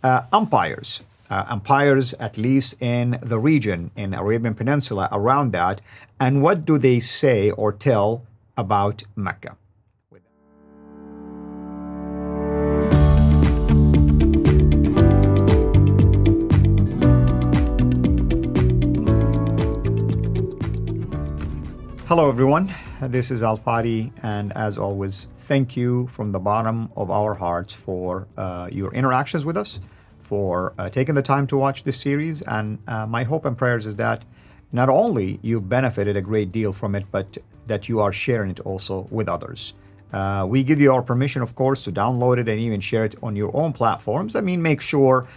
empires, at least in the region, in Arabian Peninsula, around that, and what do they say or tell about Mecca? Hello everyone, this is Al-Fadi, and as always, thank you from the bottom of our hearts for your interactions with us, for taking the time to watch this series, and my hope and prayers is that not only you've benefited a great deal from it, but that you are sharing it also with others. We give you our permission, of course, to download it and even share it on your own platforms. I mean, make sure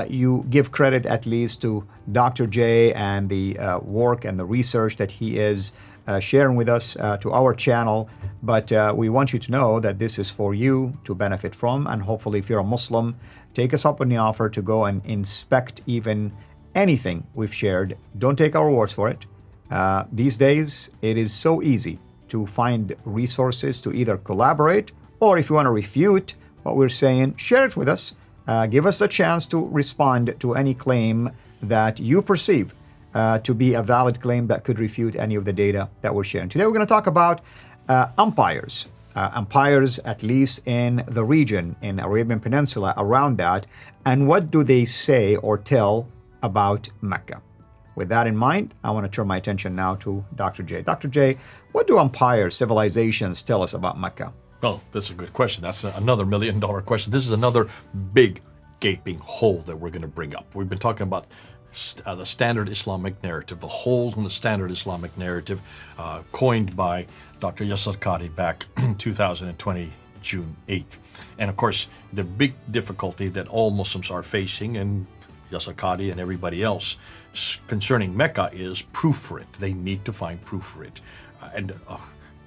you give credit at least to Dr. J and the work and the research that he is sharing with us to our channel, but we want you to know that this is for you to benefit from, and hopefully if you're a Muslim, take us up on the offer to go and inspect even anything we've shared. Don't take our words for it. These days, it is so easy to find resources to either collaborate, or if you want to refute what we're saying, share it with us. Give us a chance to respond to any claim that you perceive to be a valid claim that could refute any of the data that we're sharing. Today we're going to talk about empires, at least in the region, in Arabian Peninsula, around that, and what do they say or tell about Mecca. With that in mind, I want to turn my attention now to Dr. J. Dr. J, what do empires, civilizations tell us about Mecca? Oh, that's a good question. That's another $1 million question. This is another big gaping hole that we're going to bring up. We've been talking about the standard Islamic narrative, the hole in the standard Islamic narrative, coined by Dr. Yasser Qadi back in 2020, June 8th. And of course, the big difficulty that all Muslims are facing, and Yasser Qadi and everybody else, concerning Mecca is proof for it. They need to find proof for it.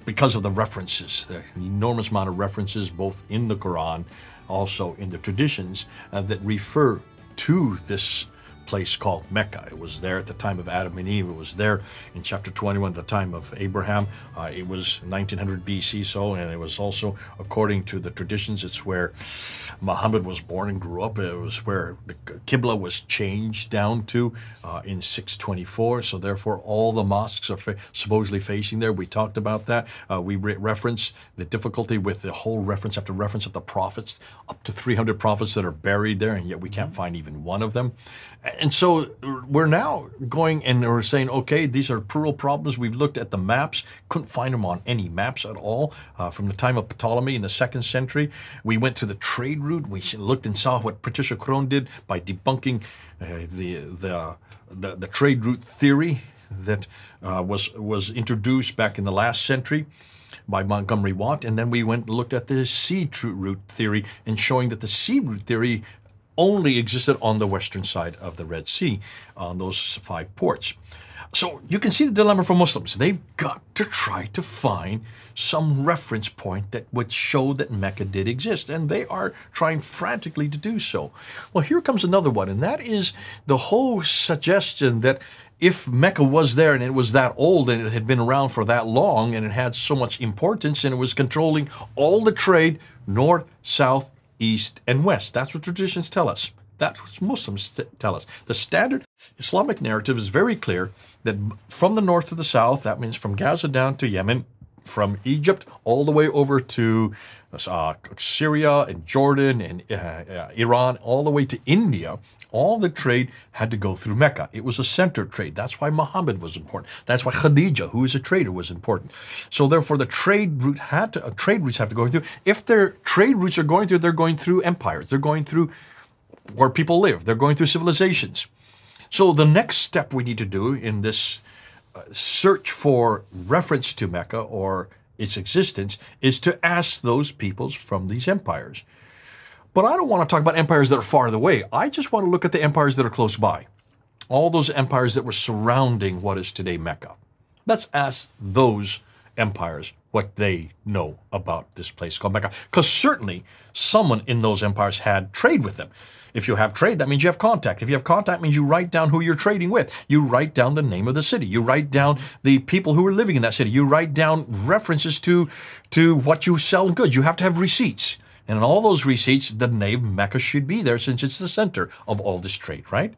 Because of the references, the enormous amount of references, both in the Qur'an, also in the traditions, that refer to this place called Mecca. It was there at the time of Adam and Eve. It was there in chapter 21 at the time of Abraham. It was 1900 BC, and it was also, according to the traditions, it's where Muhammad was born and grew up. It was where the Qibla was changed down to in 624. So therefore, all the mosques are supposedly facing there. We talked about that. We referenced the difficulty with the whole reference after reference of the prophets, up to 300 prophets that are buried there, and yet we can't find even one of them. And so we're now going and we're saying, okay, these are plural problems. We've looked at the maps, couldn't find them on any maps at all from the time of Ptolemy in the 2nd century. We went to the trade route. We looked and saw what Patricia Crone did by debunking the trade route theory that was introduced back in the last century by Montgomery Watt. And then we went and looked at the sea route theory and showing that the sea route theory only existed on the western side of the Red Sea, on those 5 ports. So you can see the dilemma for Muslims. They've got to try to find some reference point that would show that Mecca did exist, and they are trying frantically to do so. Well, here comes another one, and that is the whole suggestion that if Mecca was there and it was that old and it had been around for that long and it had so much importance and it was controlling all the trade, north, south, east, and west. That's what traditions tell us. That's what Muslims tell us. The standard Islamic narrative is very clear that from the north to the south, that means from Gaza down to Yemen, from Egypt all the way over to Syria and Jordan and Iran, all the way to India, all the trade had to go through Mecca. It was a center trade. That's why Muhammad was important. That's why Khadija, who is a trader, was important. So therefore, the trade routes have to go through. If their trade routes are going through, they're going through empires. They're going through where people live. They're going through civilizations. So the next step we need to do in this search for reference to Mecca or its existence is to ask those peoples from these empires. But I don't want to talk about empires that are far away. I just want to look at the empires that are close by. All those empires that were surrounding what is today Mecca. Let's ask those empires what they know about this place called Mecca. Because certainly someone in those empires had trade with them. If you have trade, that means you have contact. If you have contact, it means you write down who you're trading with. You write down the name of the city. You write down the people who are living in that city. You write down references to what you sell in goods. You have to have receipts. And in all those receipts, the name Mecca should be there since it's the center of all this trade, right?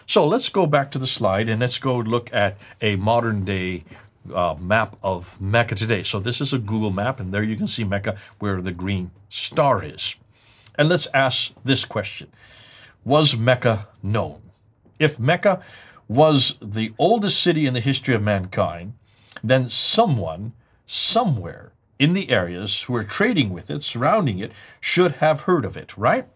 So let's go back to the slide and let's go look at a modern day map of Mecca today. So this is a Google map, and there you can see Mecca where the green star is. And let's ask this question. Was Mecca known? If Mecca was the oldest city in the history of mankind, then someone, somewhere in the areas who are trading with it, surrounding it, should have heard of it, right?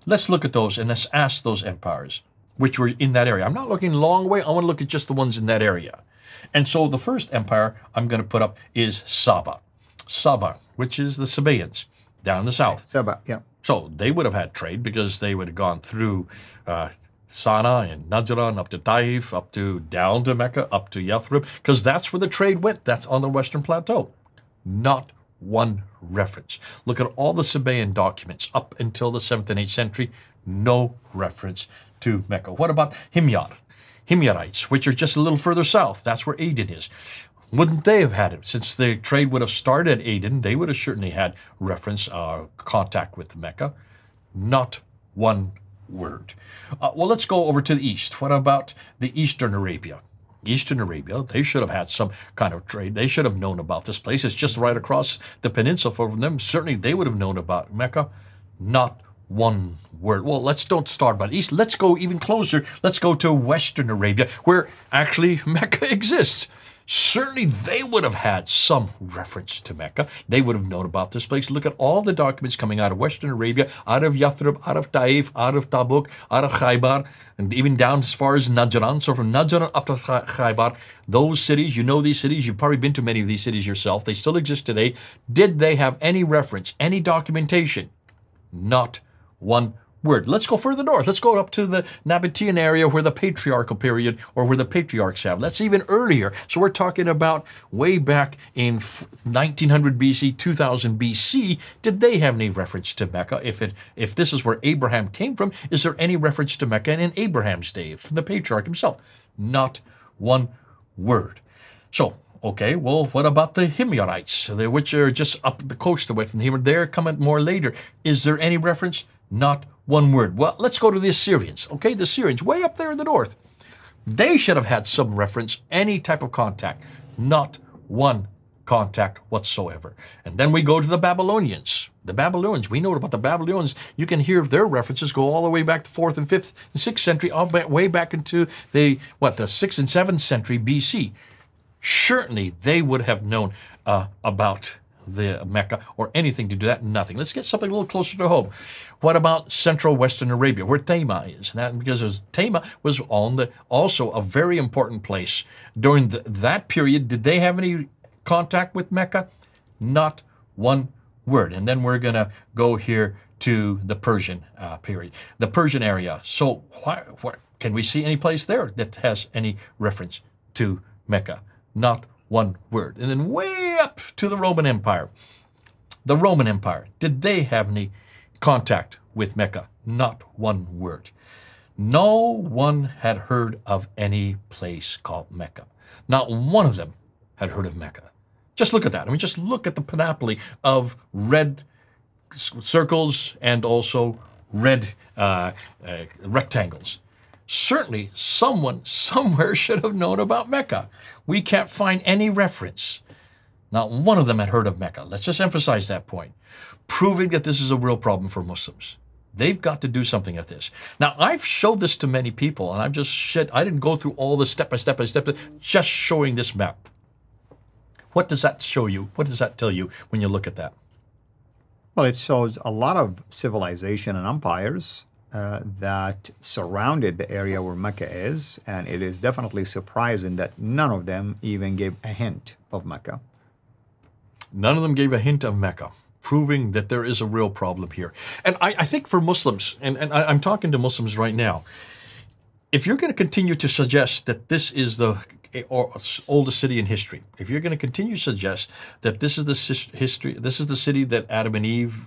Let's look at those and let's ask those empires which were in that area. I'm not looking long way. I want to look at just the ones in that area. And so the first empire I'm going to put up is Sabah. Sabah, which is the Sabaeans down in the south. Sabah, yeah. So they would have had trade because they would have gone through Sana'a and Najran up to Taif, up to down to Mecca, up to Yathrib, because that's where the trade went. That's on the Western Plateau. Not one reference. Look at all the Sabaean documents up until the 7th and 8th century. No reference to Mecca. What about Himyar? Himyarites, which are just a little further south. That's where Aden is. Wouldn't they have had it? Since the trade would have started at Aden, they would have certainly had reference, contact with Mecca. Not one word. Well, let's go over to the east. What about the Eastern Arabia? Eastern Arabia, they should have had some kind of trade. They should have known about this place. It's just right across the peninsula from them. Certainly they would have known about Mecca. Not one word. Well, don't start by the east. Let's go even closer. Let's go to Western Arabia, where actually Mecca exists. Certainly they would have had some reference to Mecca. They would have known about this place. Look at all the documents coming out of Western Arabia, out of Yathrib, out of Taif, out of Tabuk, out of Khaybar, and even down as far as Najran. So from Najran up to Khaybar, those cities, you know these cities, you've probably been to many of these cities yourself. They still exist today. Did they have any reference, any documentation? Not one word. Let's go further north. Let's go up to the Nabatean area where the patriarchal period or where the patriarchs have. That's even earlier. So we're talking about way back in 1900 BC, 2000 BC. Did they have any reference to Mecca? If this is where Abraham came from, is there any reference to Mecca in Abraham's day from the patriarch himself? Not one word. So, okay, well, what about the Himyarites, which are just up the coast away from the Himyar? They're coming more later. Is there any reference? Not one word. Well, let's go to the Assyrians. Okay, the Assyrians, way up there in the north. They should have had some reference, any type of contact. Not one contact whatsoever. And then we go to the Babylonians. The Babylonians, we know about the Babylonians. You can hear their references go all the way back to 4th and 5th and 6th century, all way back into the 6th and 7th century BC. Certainly, they would have known about the Mecca or anything to do that. Nothing. Let's get something a little closer to home. What about Central Western Arabia, where Tema is? Because Tema was also a very important place during that period. Did they have any contact with Mecca? Not one word. And then we're going to go here to the Persian period, the Persian area. So can we see any place there that has any reference to Mecca? Not one word. And then way up to the Roman Empire. The Roman Empire, did they have any contact with Mecca? Not one word. No one had heard of any place called Mecca. Not one of them had heard of Mecca. Just look at that. I mean, just look at the panoply of red circles and also red rectangles. Certainly, someone somewhere should have known about Mecca. We can't find any reference. Not one of them had heard of Mecca. Let's just emphasize that point, proving that this is a real problem for Muslims. They've got to do something at this. Now, I've showed this to many people, and I didn't go through all the step by step, just showing this map. What does that show you? What does that tell you when you look at that? Well, it shows a lot of civilization and empires that surrounded the area where Mecca is, and it is definitely surprising that none of them even gave a hint of Mecca. None of them gave a hint of Mecca, proving that there is a real problem here. And I think for Muslims, and I'm talking to Muslims right now, if you're going to continue to suggest that this is the oldest city in history, if you're going to continue to suggest that this is the history, this is the city that Adam and Eve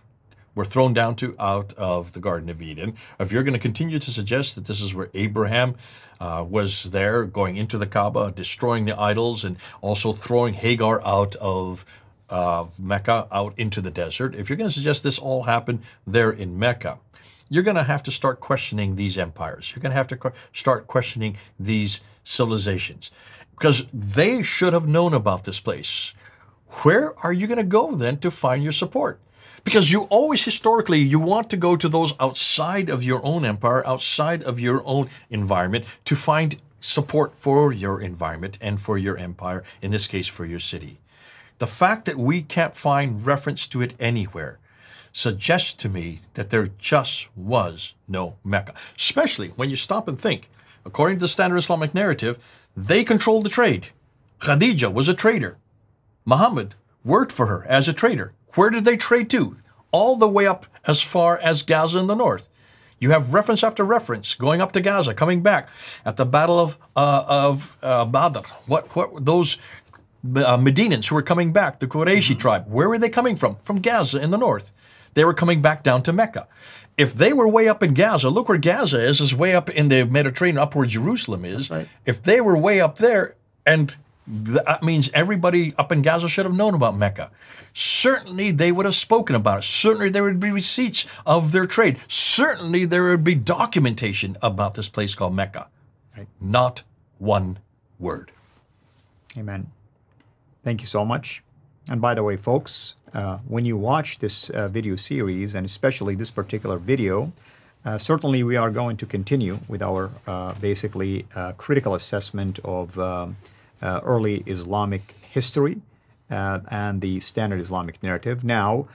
were thrown down to out of the Garden of Eden, if you're going to continue to suggest that this is where Abraham was there, going into the Kabah, destroying the idols, and also throwing Hagar out of of Mecca out into the desert, if you're going to suggest this all happened there in Mecca, you're going to have to start questioning these empires. You're going to have to start questioning these civilizations, because they should have known about this place. Where are you going to go then to find your support? Because you always, historically, you want to go to those outside of your own empire, outside of your own environment, to find support for your environment and for your empire, in this case, for your city. The fact that we can't find reference to it anywhere suggests to me that there just was no Mecca. Especially when you stop and think, according to the standard Islamic narrative, they controlled the trade. Khadija was a trader. Muhammad worked for her as a trader. Where did they trade to? All the way up as far as Gaza in the north. You have reference after reference going up to Gaza, coming back at the Battle of Badr. What those Medinans who were coming back, the Qurayshi tribe, where were they coming from? From Gaza in the north. They were coming back down to Mecca. If they were way up in Gaza, look where Gaza is way up in the Mediterranean, up where Jerusalem is. Right. If they were way up there, and that means everybody up in Gaza should have known about Mecca. Certainly they would have spoken about it. Certainly there would be receipts of their trade. Certainly there would be documentation about this place called Mecca. Right. Not one word. Amen. Thank you so much. And by the way, folks, when you watch this video series, and especially this particular video, certainly we are going to continue with our basically critical assessment of early Islamic history and the standard Islamic narrative. Now,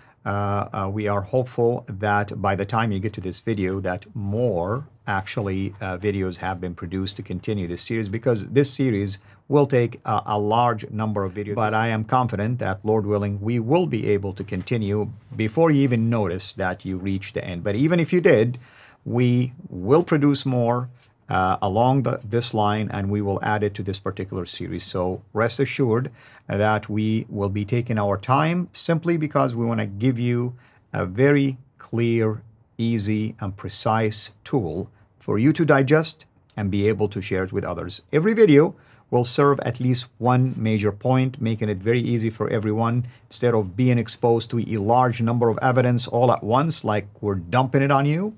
we are hopeful that by the time you get to this video, that more actually videos have been produced to continue this series, because this series will take a large number of videos. But I am confident that, Lord willing, we will be able to continue before you even notice that you reach the end. But even if you did, we will produce more along this line, and we will add it to this particular series. So rest assured that we will be taking our time, simply because we want to give you a very clear, easy, and precise tool for you to digest and be able to share it with others. Every video will serve at least one major point, making it very easy for everyone. Instead of being exposed to a large number of evidence all at once, like we're dumping it on you,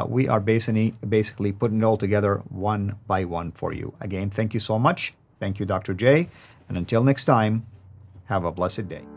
we are basically putting it all together one by one for you. Again, thank you so much. Thank you, Dr. J. And until next time, have a blessed day.